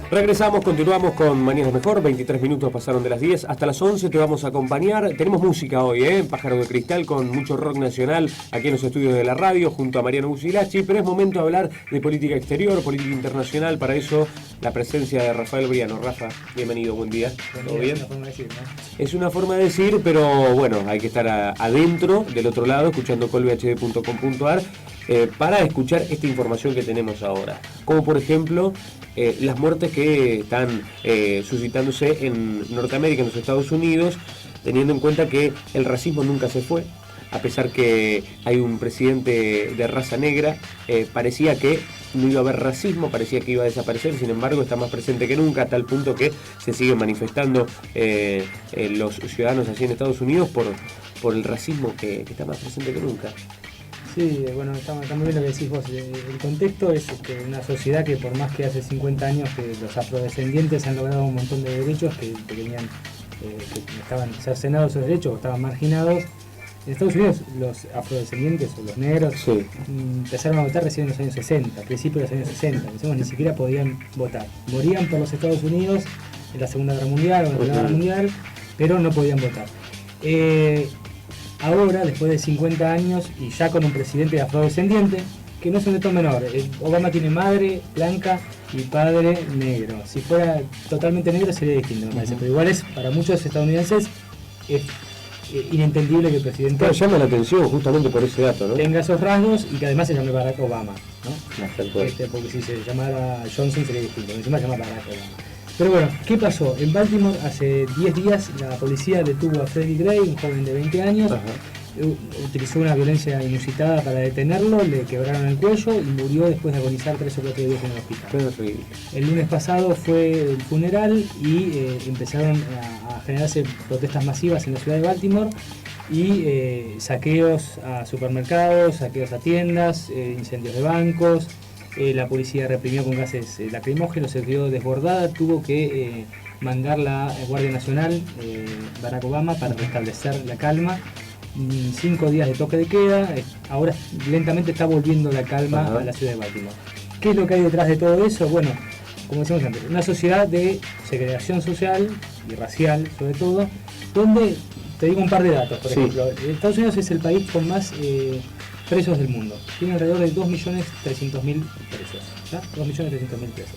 Regresamos, continuamos con Mañana es Mejor. 23 minutos pasaron de las 10. Hasta las 11 te vamos a acompañar. Tenemos música hoy, Pájaro de Cristal, con mucho rock nacional aquí en los estudios de la radio, junto a Mariano Busilachi. Pero es momento de hablar de política exterior, política internacional. Para eso, la presencia de Rafael Briano. Rafa, bienvenido, buen día. ¿Todo bien? Es una forma de decir, ¿no? Es una forma de decir, pero bueno, hay que estar adentro, del otro lado, escuchando colbhd.com.ar. Para escuchar esta información que tenemos ahora, como por ejemplo las muertes que están suscitándose en Norteamérica, en los Estados Unidos, teniendo en cuenta que el racismo nunca se fue, a pesar que hay un presidente de raza negra. Parecía que no iba a haber racismo, parecía que iba a desaparecer, sin embargo está más presente que nunca, a tal punto que se siguen manifestando los ciudadanos allí en Estados Unidos por el racismo que está más presente que nunca. Sí, bueno, está muy bien lo que decís vos. El contexto es una sociedad que por más que hace 50 años que los afrodescendientes han logrado un montón de derechos que estaban cercenados sus derechos o estaban marginados. En Estados Unidos los afrodescendientes o los negros empezaron a votar recién en los años 60, principios de los años 60. Decimos, ni siquiera podían votar. Morían por los Estados Unidos en la Segunda Guerra Mundial o en la Primera Guerra Mundial, pero no podían votar. Ahora, después de 50 años y ya con un presidente afrodescendiente, que no es un dato menor, Obama tiene madre blanca y padre negro. Si fuera totalmente negro sería distinto, me parece, pero igual es, para muchos estadounidenses, es inentendible que el presidente... Pero llama la atención justamente por ese dato, ¿no? Tenga esos rasgos y que además se llame Barack Obama, ¿no? Porque si se llamara Johnson sería distinto, encima se llama Barack Obama. Pero bueno, ¿qué pasó? En Baltimore hace 10 días la policía detuvo a Freddie Gray, un joven de 20 años. Utilizó una violencia inusitada para detenerlo, le quebraron el cuello y murió después de agonizar 3 o 4 días en el hospital. El lunes pasado fue el funeral y empezaron a generarse protestas masivas en la ciudad de Baltimore y saqueos a supermercados, saqueos a tiendas, incendios de bancos. La policía reprimió con gases lacrimógenos, se quedó desbordada, tuvo que mandar la Guardia Nacional, Barack Obama, para restablecer la calma. 5 días de toque de queda, ahora lentamente está volviendo la calma a la ciudad de Baltimore. ¿Qué es lo que hay detrás de todo eso? Bueno, como decíamos antes, una sociedad de segregación social y racial, sobre todo, donde, te digo un par de datos, por ejemplo, Estados Unidos es el país con más presos del mundo. Tiene alrededor de 2.300.000 presos, ¿ya? 2.300.000 presos,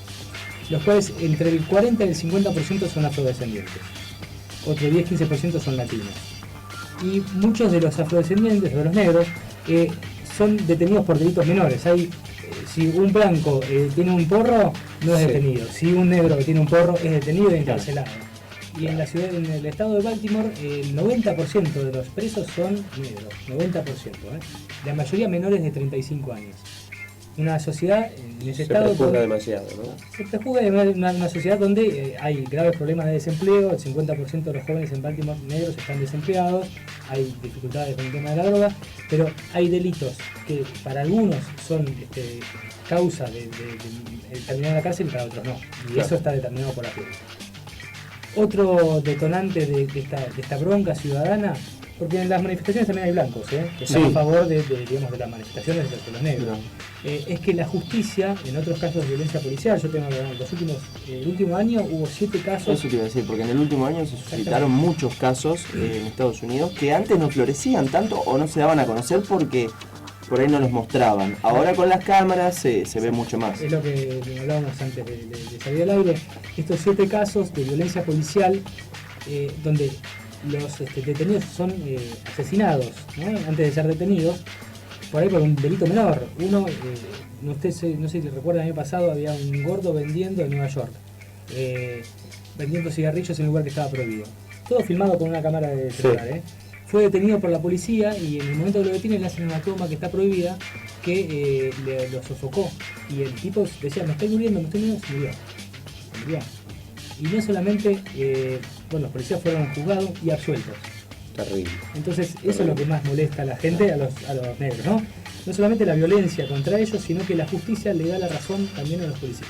los cuales entre el 40 y el 50% son afrodescendientes, otro 10-15% son latinos. Y muchos de los afrodescendientes, de los negros, son detenidos por delitos menores. Si un blanco tiene un porro, no es detenido. Si un negro tiene un porro, es detenido y encarcelado. Y en el estado de Baltimore, el 90% de los presos son negros, 90%, la mayoría menores de 35 años. Una sociedad en ese estado... Se prejuzga demasiado, ¿no? Se prejuzga una sociedad donde hay graves problemas de desempleo, el 50% de los jóvenes en Baltimore negros están desempleados, hay dificultades con el tema de la droga, pero hay delitos que para algunos son causa de terminar en la cárcel y para otros no. Y eso está determinado por la justicia. Otro detonante de esta bronca ciudadana, porque en las manifestaciones también hay blancos, que están a favor de las manifestaciones de los negros. Es que la justicia, en otros casos de violencia policial, yo tengo el último año hubo 7 casos. Eso te iba a decir, porque en el último año se suscitaron muchos casos en Estados Unidos que antes no florecían tanto o no se daban a conocer porque por ahí no los mostraban. Ahora con las cámaras se ve mucho más. Es lo que hablábamos antes de salir al aire. Estos 7 casos de violencia policial donde los detenidos son asesinados, ¿no? Antes de ser detenidos, por ahí por un delito menor. Uno, no sé si recuerdan, el año pasado había un gordo vendiendo en Nueva York, vendiendo cigarrillos en un lugar que estaba prohibido. Todo filmado con una cámara de celular. Fue detenido por la policía y en el momento que lo detienen le hacen una toma que está prohibida, que lo sofocó. Y el tipo decía, me estoy muriendo, se murió. Y no solamente, los policías fueron juzgados y absueltos. Terrible. Entonces eso es lo que más molesta a la gente, a los negros, ¿no? No solamente la violencia contra ellos, sino que la justicia le da la razón también a los policías.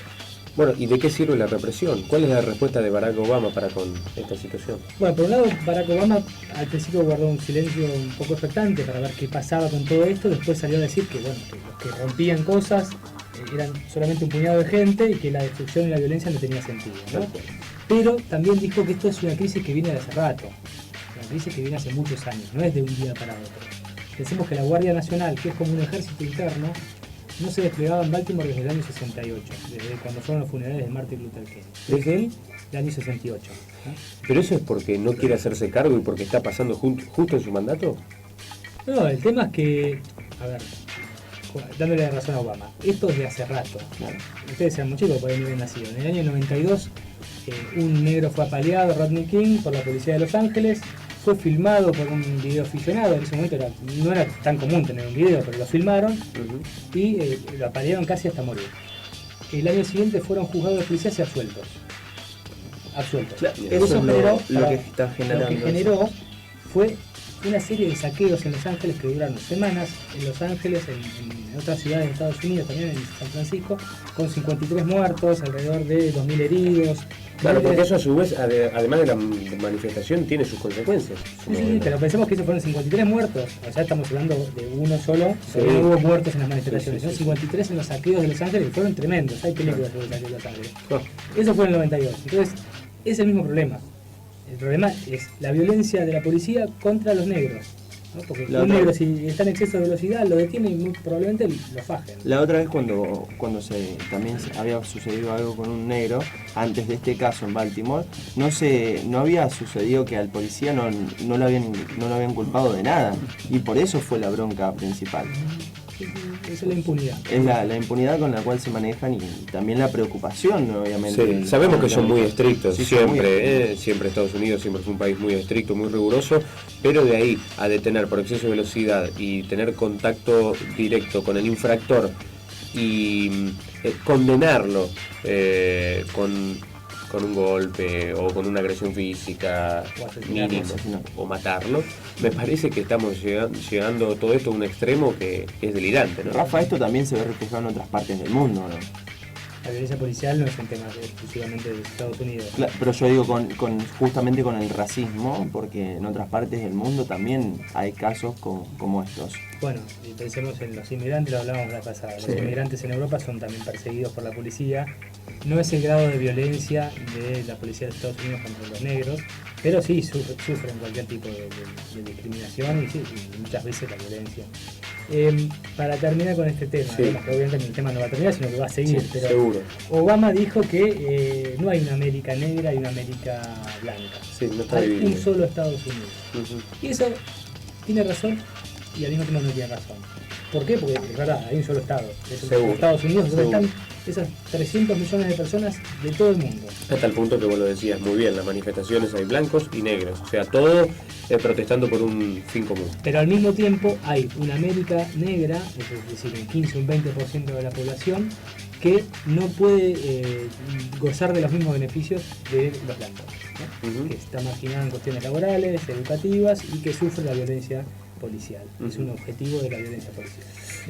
Bueno, ¿y de qué sirve la represión? ¿Cuál es la respuesta de Barack Obama para con esta situación? Bueno, por un lado, Barack Obama al principio guardó un silencio un poco expectante para ver qué pasaba con todo esto. Después salió a decir que, los que rompían cosas eran solamente un puñado de gente y que la destrucción y la violencia no tenía sentido, ¿no? Pero también dijo que esto es una crisis que viene de hace rato, una crisis que viene hace muchos años, no es de un día para otro. Pensemos que la Guardia Nacional, que es como un ejército interno, no se desplegaba en Baltimore desde el año 68, desde cuando fueron los funerales de Martin Luther King, desde el año 68. ¿No? ¿Pero eso es porque no quiere hacerse cargo y porque está pasando justo en su mandato? No, el tema es que, a ver, dándole la razón a Obama, esto es de hace rato. Claro. Ustedes sean muy chicos, por ahí no habían nacido. En el año 92, un negro fue apaleado, Rodney King, por la policía de Los Ángeles. Fue filmado por un video aficionado. En ese momento no era tan común tener un video, pero lo filmaron y lo apalearon casi hasta morir. El año siguiente fueron juzgados de policías y absueltos. Claro, Eso generó, lo que está generando. Lo que generó fue una serie de saqueos en Los Ángeles que duraron semanas, en Los Ángeles, en otras ciudades de Estados Unidos, también en San Francisco, con 53 muertos, alrededor de 2.000 heridos. Claro, porque eso a su vez, además de la manifestación, tiene sus consecuencias. Sí, pero pensemos que esos fueron 53 muertos, o sea, estamos hablando de uno solo, pero no hubo muertos en las manifestaciones, sino 53 en los saqueos de Los Ángeles, que fueron tremendos, hay películas sobre los saqueos de Los Ángeles. Eso fue en el 92, entonces es el mismo problema. El problema es la violencia de la policía contra los negros, ¿no? Porque un negro, si está en exceso de velocidad, lo detiene y muy probablemente lo fajen. La otra vez cuando también había sucedido algo con un negro, antes de este caso en Baltimore, no había sucedido que al policía no lo habían culpado de nada, y por eso fue la bronca principal. Esa es la impunidad. Es la impunidad con la cual se manejan y también la preocupación, obviamente. Sí, sabemos que son muy estrictos, sí, siempre Estados Unidos siempre fue un país muy estricto, muy riguroso, pero de ahí a detener por exceso de velocidad y tener contacto directo con el infractor y condenarlo con un golpe o con una agresión física mínima o matarlo, me parece que estamos llegando todo esto a un extremo que es delirante, ¿no? Rafa, esto también se ve reflejado en otras partes del mundo, ¿no? La violencia policial no es un tema exclusivamente de Estados Unidos. Claro, pero yo digo justamente con el racismo, porque en otras partes del mundo también hay casos como estos. Bueno, y pensemos en los inmigrantes, lo hablábamos la pasada. Los inmigrantes en Europa son también perseguidos por la policía. No es el grado de violencia de la policía de Estados Unidos contra los negros, pero sí sufren cualquier tipo de discriminación y muchas veces la violencia. Para terminar con este tema, que obviamente el tema no va a terminar, sino que va a seguir, pero seguro. Obama dijo que no hay una América negra y una América blanca. Sí, no está hay dividido. un solo Estados Unidos. Y eso tiene razón y al mismo tiempo no tiene razón. ¿Por qué? Porque es verdad, hay un solo Estado. Es el Estados Unidos, donde están esas 300 millones de personas de todo el mundo. Hasta el punto que vos lo decías muy bien, las manifestaciones hay blancos y negros, o sea, todo protestando por un fin común. Pero al mismo tiempo hay una América negra, es decir, un 15 o un 20% de la población, que no puede gozar de los mismos beneficios de los blancos, ¿no? Que está marginada en cuestiones laborales, educativas y que sufre la violencia policial. Es un objetivo de la violencia policial.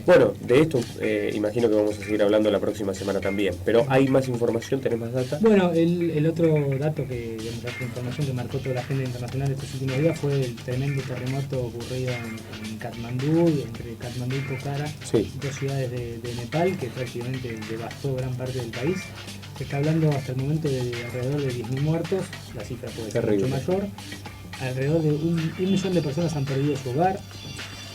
Bueno, de esto imagino que vamos a seguir hablando la próxima semana también, pero ¿hay más información? ¿Tenés más data? Bueno, el otro dato la información que marcó toda la agenda internacional estos últimos días fue el tremendo terremoto ocurrido en Katmandú, entre Katmandú y Pokhara, dos ciudades de Nepal, que prácticamente devastó gran parte del país. Se está hablando hasta el momento de alrededor de 10.000 muertos, la cifra puede ser mucho mayor. Alrededor de un millón de personas han perdido su hogar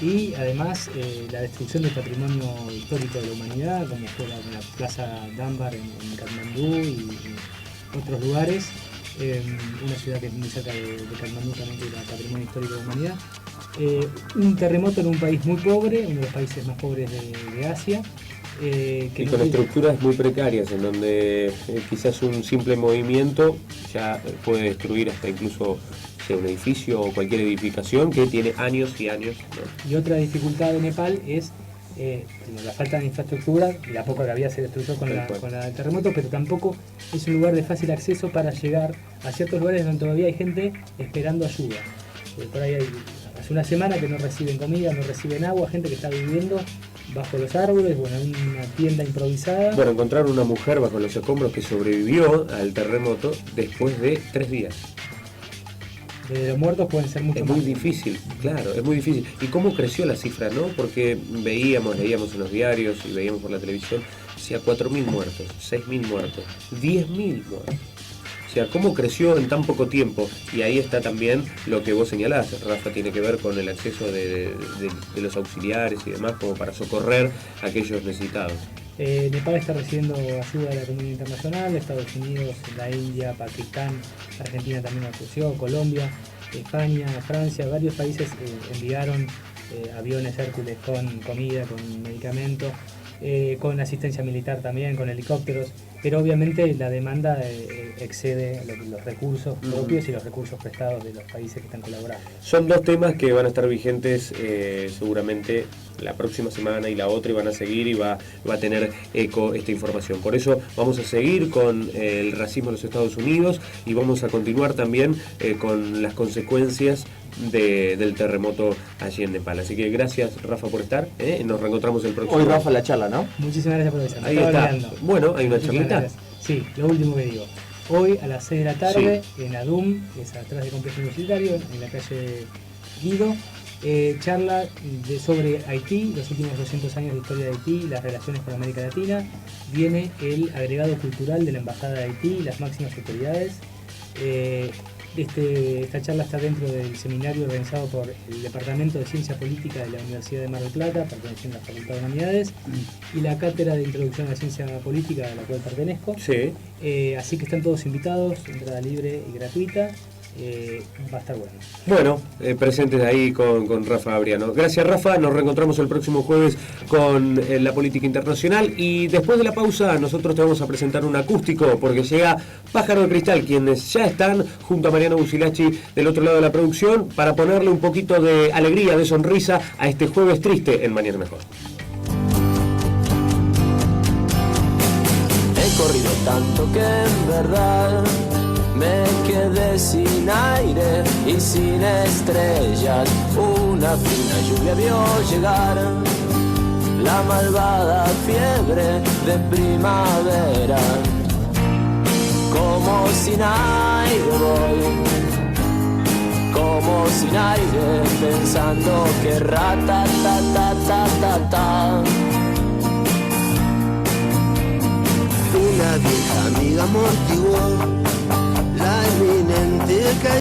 y además la destrucción del patrimonio histórico de la humanidad, como fue la Plaza Dunbar en Katmandú y otros lugares, una ciudad que es muy cerca de Katmandú también, que era patrimonio histórico de la humanidad. Un terremoto en un país muy pobre, uno de los países más pobres de Asia. Y con estructuras muy precarias, en donde quizás un simple movimiento ya puede destruir hasta incluso un edificio o cualquier edificación que tiene años y años, ¿no? Y otra dificultad de Nepal es la falta de infraestructura, la poca que había se destruyó con el terremoto, pero tampoco es un lugar de fácil acceso para llegar a ciertos lugares donde todavía hay gente esperando ayuda. Por ahí hace una semana que no reciben comida, no reciben agua, gente que está viviendo bajo los árboles, en una tienda improvisada. Bueno, encontraron una mujer bajo los escombros que sobrevivió al terremoto después de 3 días. De los muertos pueden ser mucho más. Es muy difícil, claro, es muy difícil. ¿Y cómo creció la cifra, no? Porque leíamos en los diarios y veíamos por la televisión hacia 4.000 muertos, 6.000 muertos, 10.000 muertos. O sea, cómo creció en tan poco tiempo. Y ahí está también lo que vos señalás, Rafa, tiene que ver con el acceso de los auxiliares y demás, como para socorrer a aquellos necesitados. Nepal está recibiendo ayuda de la comunidad internacional, Estados Unidos, la India, Pakistán, Argentina también ofreció, Colombia, España, Francia, varios países enviaron aviones Hércules con comida, con medicamentos, con asistencia militar también, con helicópteros, pero obviamente la demanda excede los recursos propios y los recursos prestados de los países que están colaborando. Son dos temas que van a estar vigentes seguramente la próxima semana y la otra, y van a seguir, y va a tener eco esta información. Por eso vamos a seguir con el racismo en los Estados Unidos, y vamos a continuar también con las consecuencias del terremoto allí en Nepal. Así que gracias, Rafa, por estar. Nos reencontramos el próximo. Hoy Rafa la charla, ¿no? Muchísimas gracias por avisarme. Ahí está. Olvidando. Bueno, hay una charlita. Sí, lo último que digo. Hoy a las 6 de la tarde, sí, en ADUM, que es atrás del complejo universitario, en la calle Guido, charla sobre Haití, los últimos 200 años de historia de Haití y las relaciones con América Latina. Viene el agregado cultural de la Embajada de Haití y las máximas autoridades. Esta charla está dentro del seminario organizado por el Departamento de Ciencia Política de la Universidad de Mar del Plata, perteneciente a la Facultad de Humanidades, y la Cátedra de Introducción a la Ciencia Política, a la cual pertenezco. Sí. Así que están todos invitados, entrada libre y gratuita. Va a estar bueno. Bueno, presentes ahí con Rafa Abriano. Gracias, Rafa. Nos reencontramos el próximo jueves con la política internacional, y después de la pausa nosotros te vamos a presentar un acústico, porque llega Pájaro de Cristal, quienes ya están junto a Mariano Bucilachi del otro lado de la producción, para ponerle un poquito de alegría, de sonrisa a este jueves triste en Mañana Mejor. He corrido tanto que en verdad me quedé sin aire y sin estrellas. Una fina lluvia vio llegar la malvada fiebre de primavera. Como sin aire voy, como sin aire, pensando que ta. Una vieja amiga amortiguó la inminente caída.